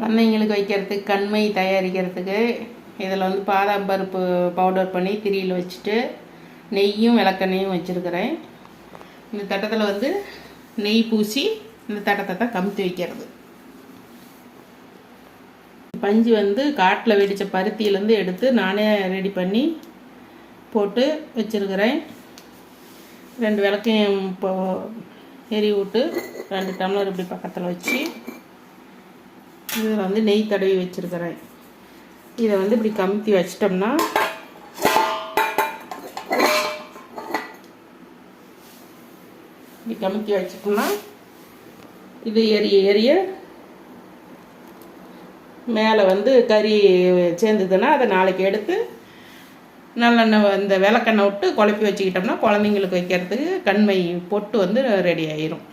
குழந்தைங்களுக்கு வைக்கிறதுக்கு கண்மை தயாரிக்கிறதுக்கு இதில் வந்து பாதாம் பருப்பு பவுடர் பண்ணி திரியில் வச்சுட்டு நெய்யும் விளக்கெண்ணையும் வச்சுருக்கிறேன். இந்த தட்டத்தில் வந்து நெய் பூசி இந்த தட்டத்தை தான் கமுத்தி வைக்கிறது. பஞ்சு வந்து காட்டில் வெடித்த பருத்தியிலேருந்து எடுத்து நானே ரெடி பண்ணி போட்டு வச்சுருக்கிறேன். 2 விளக்கையும் இப்போ எரி விட்டு 2 டம்ளர் இப்படி பக்கத்தில் வச்சு இதில் வந்து நெய் தடவி வச்சுருக்கிறேன். இதை வந்து இப்படி கமுத்தி வச்சிட்டோம்னா இப்படி கமுத்தி வச்சிட்டோம்னா இது எரிய மேலே வந்து கறி சேர்ந்ததுன்னா அதை நாளைக்கு எடுத்து நல்லெண்ணெய் இந்த விளக்கெண்ணெய் விட்டு குழப்பி வச்சுக்கிட்டோம்னா குழந்தைங்களுக்கு வைக்கிறதுக்கு கண்மை பொட்டு வந்து ரெடி ஆயிரும்.